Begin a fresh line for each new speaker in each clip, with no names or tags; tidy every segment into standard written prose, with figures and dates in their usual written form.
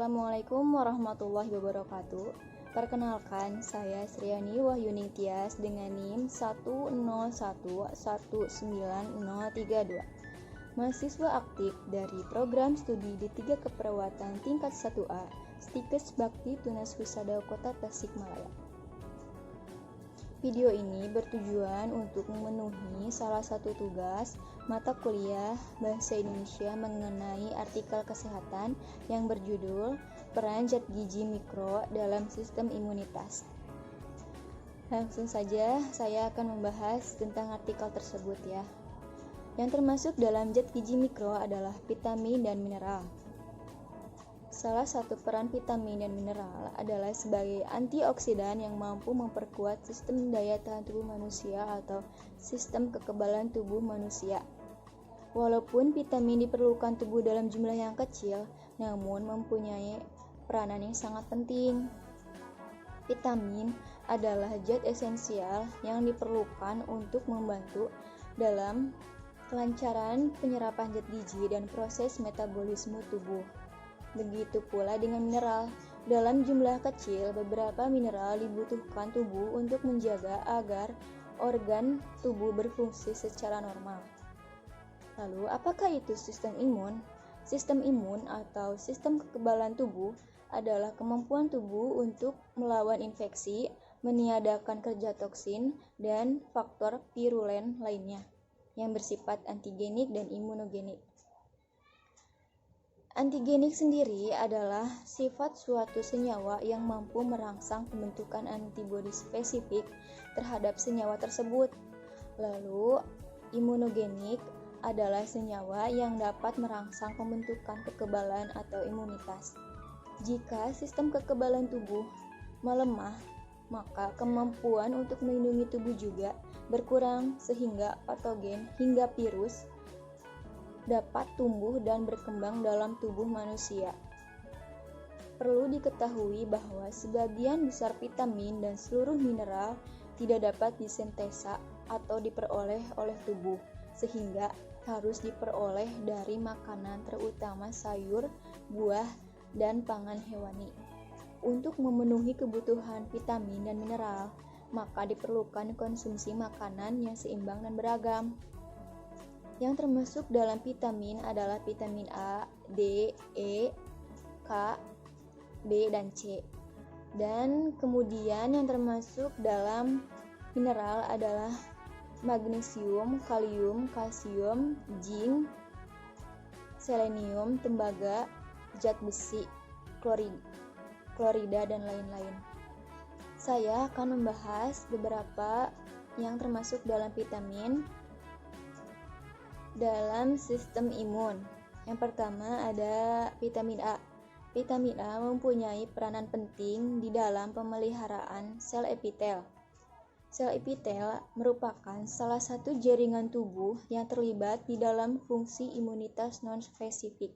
Assalamualaikum warahmatullahi wabarakatuh. Perkenalkan, saya Sriani Wahyuning Tias dengan NIM 101190032. Mahasiswa aktif dari program studi D3 Keperawatan tingkat 1A, Stikes Bakti Tunas Husada Kota Tasikmalaya. Video ini bertujuan untuk memenuhi salah satu tugas mata kuliah Bahasa Indonesia mengenai artikel kesehatan yang berjudul Peran Zat Gizi Mikro dalam Sistem Imunitas. Langsung saja saya akan membahas tentang artikel tersebut ya. Yang termasuk dalam zat gizi mikro adalah vitamin dan mineral. Salah satu peran vitamin dan mineral adalah sebagai antioksidan yang mampu memperkuat sistem daya tahan tubuh manusia atau sistem kekebalan tubuh manusia. Walaupun vitamin diperlukan tubuh dalam jumlah yang kecil, namun mempunyai peranan yang sangat penting. Vitamin adalah zat esensial yang diperlukan untuk membantu dalam kelancaran penyerapan zat gizi dan proses metabolisme tubuh. Begitu pula dengan mineral. Dalam jumlah kecil, beberapa mineral dibutuhkan tubuh untuk menjaga agar organ tubuh berfungsi secara normal. Lalu, apakah itu sistem imun? Sistem imun atau sistem kekebalan tubuh adalah kemampuan tubuh untuk melawan infeksi, meniadakan kerja toksin, dan faktor virulen lainnya yang bersifat antigenik dan imunogenik. Antigenik sendiri adalah sifat suatu senyawa yang mampu merangsang pembentukan antibodi spesifik terhadap senyawa tersebut. Lalu, imunogenik adalah senyawa yang dapat merangsang pembentukan kekebalan atau imunitas. Jika sistem kekebalan tubuh melemah, maka kemampuan untuk melindungi tubuh juga berkurang sehingga patogen hingga virus dapat tumbuh dan berkembang dalam tubuh manusia. Perlu diketahui bahwa sebagian besar vitamin dan seluruh mineral tidak dapat disintesa atau diperoleh oleh tubuh, sehingga harus diperoleh dari makanan terutama sayur, buah, dan pangan hewani. Untuk memenuhi kebutuhan vitamin dan mineral, maka diperlukan konsumsi makanan yang seimbang dan beragam. Yang termasuk dalam vitamin adalah vitamin A, D, E, K, B, dan C. Dan kemudian yang termasuk dalam mineral adalah magnesium, kalium, kalsium, zinc, selenium, tembaga, zat besi, klorida, dan lain-lain. Saya akan membahas beberapa yang termasuk dalam vitamin dalam sistem imun. Yang pertama ada vitamin A. Vitamin A mempunyai peranan penting di dalam pemeliharaan sel epitel. Sel epitel merupakan salah satu jaringan tubuh yang terlibat di dalam fungsi imunitas non-spesifik.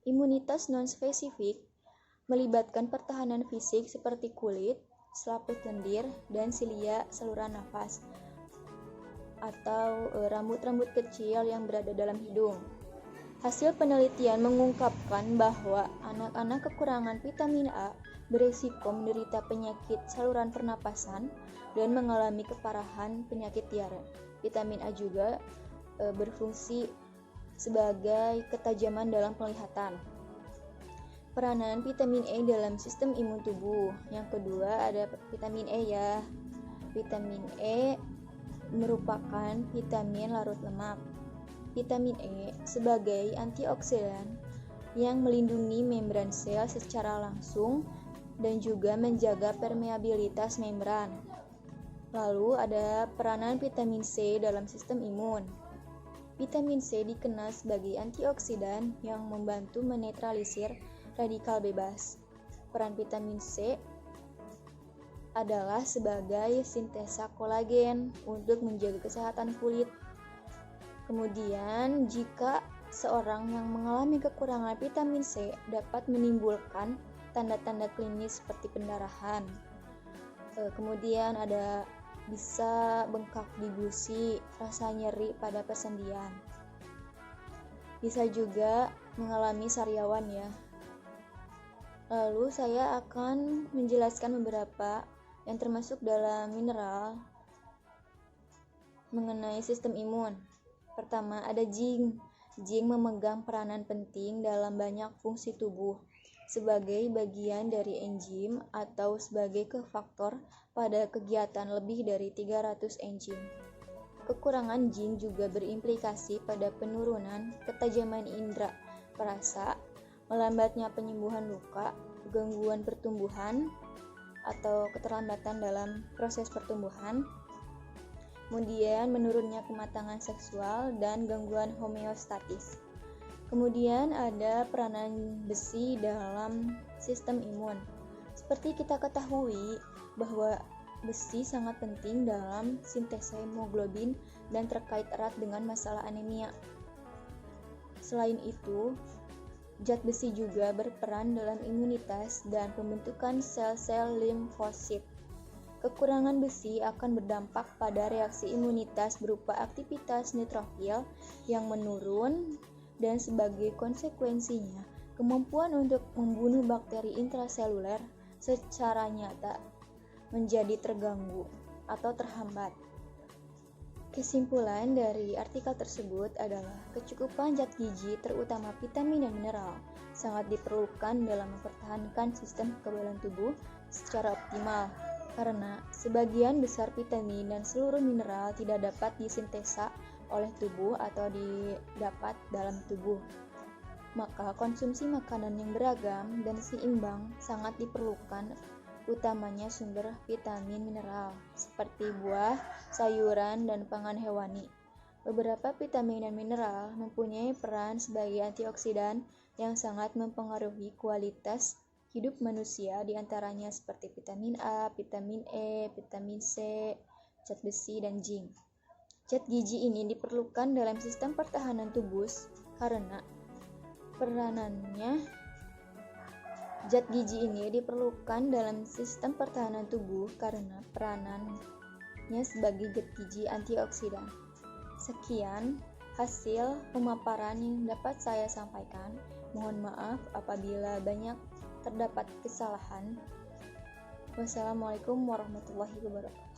Imunitas non-spesifik melibatkan pertahanan fisik seperti kulit, selaput lendir, dan silia saluran nafas atau rambut-rambut kecil yang berada dalam hidung. Hasil penelitian mengungkapkan bahwa anak-anak kekurangan vitamin A berisiko menderita penyakit saluran pernapasan dan mengalami keparahan penyakit diare. Vitamin A juga berfungsi sebagai ketajaman dalam penglihatan. Peranan vitamin E dalam sistem imun tubuh. Yang kedua ada vitamin E ya. Vitamin E merupakan vitamin larut lemak. Vitamin E sebagai antioksidan yang melindungi membran sel secara langsung dan juga menjaga permeabilitas membran. Lalu ada peranan vitamin C dalam sistem imun. Vitamin C dikenal sebagai antioksidan yang membantu menetralisir radikal bebas. Peran vitamin C adalah sebagai sintesa kolagen untuk menjaga kesehatan kulit. Kemudian, jika seorang yang mengalami kekurangan vitamin C dapat menimbulkan tanda-tanda klinis seperti pendarahan. Kemudian ada bisa bengkak di gusi, rasa nyeri pada persendian. Bisa juga mengalami sariawan ya. Lalu saya akan menjelaskan beberapa yang termasuk dalam mineral mengenai sistem imun. Pertama, ada zinc. Zinc memegang peranan penting dalam banyak fungsi tubuh, sebagai bagian dari enzim atau sebagai kofaktor pada kegiatan lebih dari 300 enzim. Kekurangan zinc juga berimplikasi pada penurunan ketajaman indera perasa, melambatnya penyembuhan luka, gangguan pertumbuhan atau keterlambatan dalam proses pertumbuhan, kemudian menurunnya kematangan seksual dan gangguan homeostatis. Kemudian ada peranan besi dalam sistem imun. Seperti kita ketahui bahwa besi sangat penting dalam sintesa hemoglobin dan terkait erat dengan masalah anemia. Selain itu, zat besi juga berperan dalam imunitas dan pembentukan sel-sel limfosit. Kekurangan besi akan berdampak pada reaksi imunitas berupa aktivitas neutrofil yang menurun dan sebagai konsekuensinya, kemampuan untuk membunuh bakteri intraseluler secara nyata menjadi terganggu atau terhambat. Kesimpulan dari artikel tersebut adalah kecukupan zat gizi, terutama vitamin dan mineral, sangat diperlukan dalam mempertahankan sistem kekebalan tubuh secara optimal, karena sebagian besar vitamin dan seluruh mineral tidak dapat disintesa oleh tubuh atau didapat dalam tubuh. Maka konsumsi makanan yang beragam dan seimbang sangat diperlukan, utamanya sumber vitamin mineral seperti buah, sayuran, dan pangan hewani. Beberapa vitamin dan mineral mempunyai peran sebagai antioksidan yang sangat mempengaruhi kualitas hidup manusia, diantaranya seperti vitamin A, vitamin E, vitamin C, zat besi, dan zinc. Zat gizi ini diperlukan dalam sistem pertahanan tubuh karena Zat gizi ini diperlukan dalam sistem pertahanan tubuh karena peranannya sebagai zat gizi antioksidan. Sekian hasil pemaparan yang dapat saya sampaikan. Mohon maaf apabila banyak terdapat kesalahan. Wassalamualaikum warahmatullahi wabarakatuh.